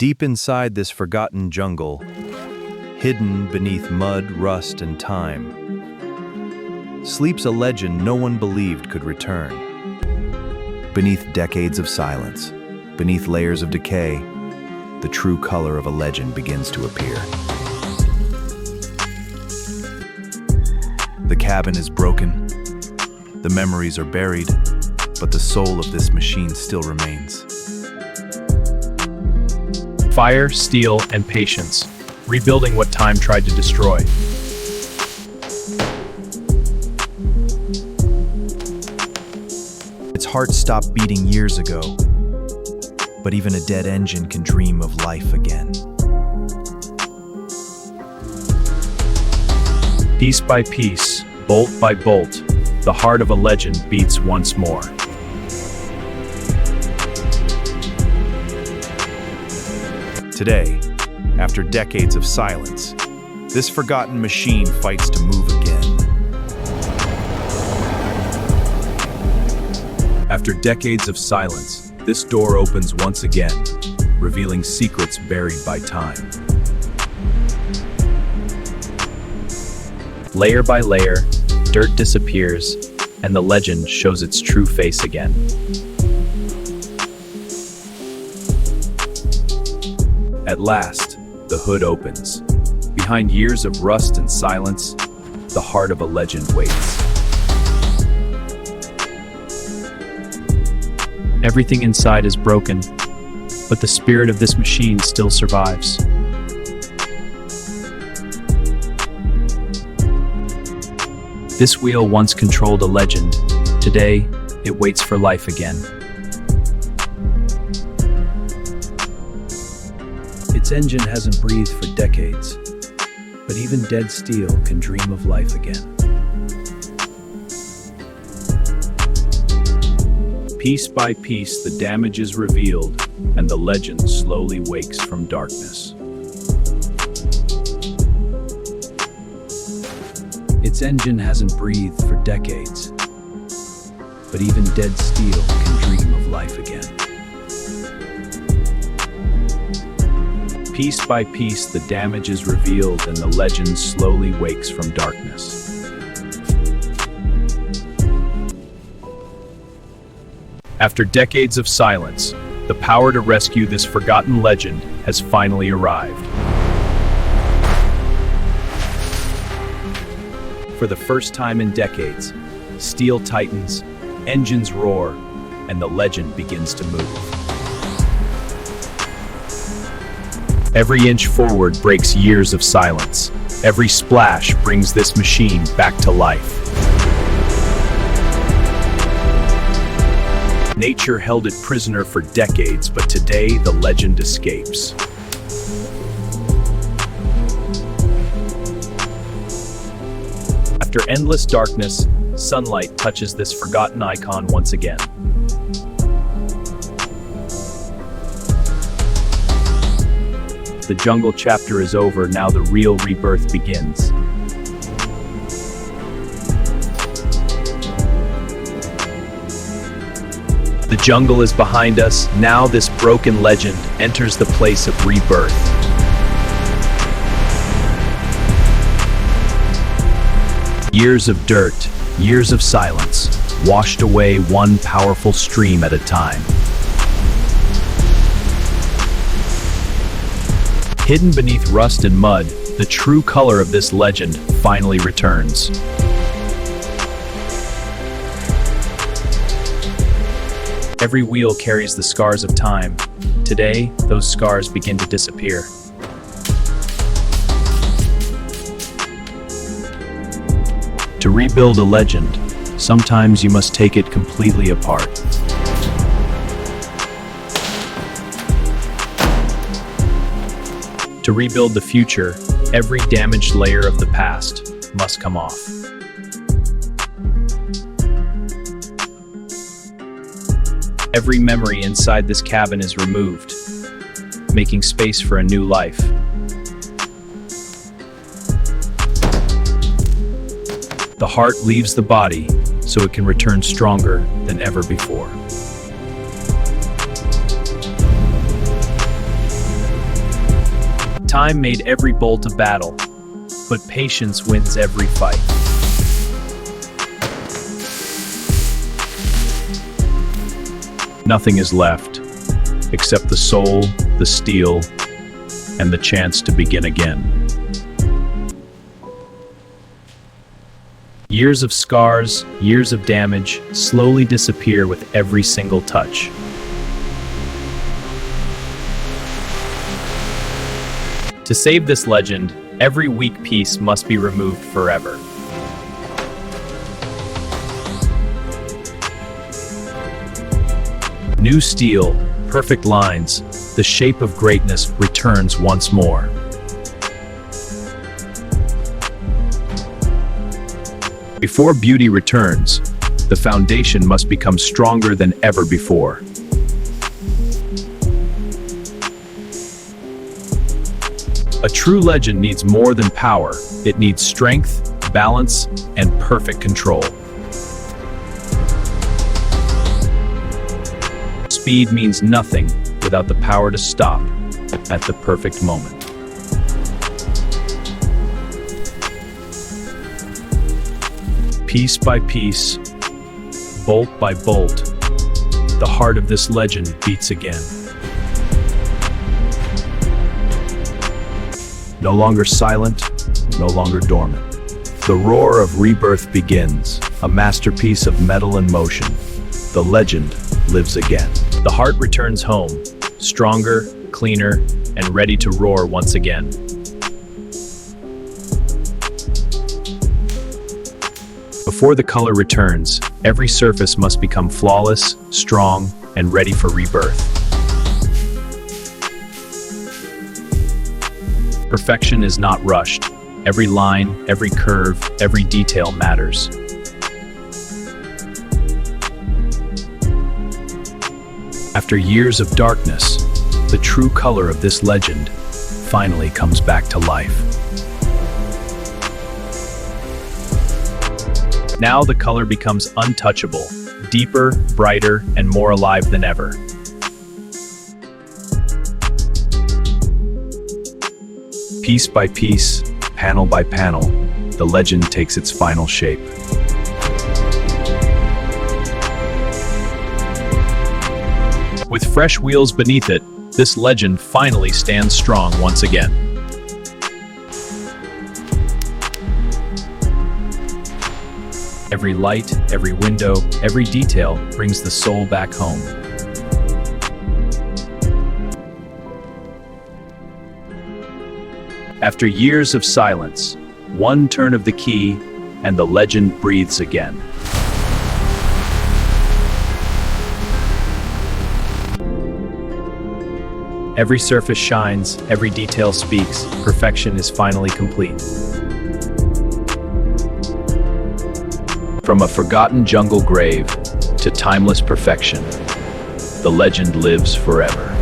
Deep inside this forgotten jungle, hidden beneath mud, rust, and time, sleeps a legend no one believed could return. Beneath decades of silence, beneath layers of decay, the true color of a legend begins to appear. The cabin is broken, the memories are buried, but the soul of this machine still remains. Fire, steel, and patience, rebuilding what time tried to destroy. Its heart stopped beating years ago, but even a dead engine can dream of life again. Piece by piece, bolt by bolt, the heart of a legend beats once more. Today, after decades of silence, this forgotten machine fights to move again. After decades of silence, this door opens once again, revealing secrets buried by time. Layer by layer, dirt disappears, and the legend shows its true face again. At last, the hood opens. Behind years of rust and silence, the heart of a legend waits. Everything inside is broken, but the spirit of this machine still survives. This wheel once controlled a legend. Today, it waits for life again. Its engine hasn't breathed for decades, but even dead steel can dream of life again. Piece by piece, the damage is revealed, and the legend slowly wakes from darkness. Its engine hasn't breathed for decades, but even dead steel can dream of life again. Piece by piece, the damage is revealed, and the legend slowly wakes from darkness. After decades of silence, the power to rescue this forgotten legend has finally arrived. For the first time in decades, steel tightens, engines roar, and the legend begins to move. Every inch forward breaks years of silence. Every splash brings this machine back to life. Nature held it prisoner for decades, but today the legend escapes. After endless darkness, sunlight touches this forgotten icon once again. The jungle chapter is over, now the real rebirth begins. The jungle is behind us, now this broken legend enters the place of rebirth. Years of dirt, years of silence, washed away one powerful stream at a time. Hidden beneath rust and mud, the true color of this legend finally returns. Every wheel carries the scars of time. Today, those scars begin to disappear. To rebuild a legend, sometimes you must take it completely apart. To rebuild the future, every damaged layer of the past must come off. Every memory inside this cabin is removed, making space for a new life. The heart leaves the body so it can return stronger than ever before. Time made every bolt a battle, but patience wins every fight. Nothing is left except the soul, the steel, and the chance to begin again. Years of scars, years of damage slowly disappear with every single touch. To save this legend, every weak piece must be removed forever. New steel, perfect lines, the shape of greatness returns once more. Before beauty returns, the foundation must become stronger than ever before. A true legend needs more than power. It needs strength, balance, and perfect control. Speed means nothing without the power to stop at the perfect moment. Piece by piece, bolt by bolt, the heart of this legend beats again. No longer silent, no longer dormant. The roar of rebirth begins, a masterpiece of metal and motion. The legend lives again. The heart returns home, stronger, cleaner, and ready to roar once again. Before the color returns, every surface must become flawless, strong, and ready for rebirth. Perfection is not rushed. Every line, every curve, every detail matters. After years of darkness, the true color of this legend finally comes back to life. Now the color becomes untouchable, deeper, brighter, and more alive than ever. Piece by piece, panel by panel, the legend takes its final shape. With fresh wheels beneath it, this legend finally stands strong once again. Every light, every window, every detail brings the soul back home. After years of silence, one turn of the key, and the legend breathes again. Every surface shines, every detail speaks, perfection is finally complete. From a forgotten jungle grave to timeless perfection, the legend lives forever.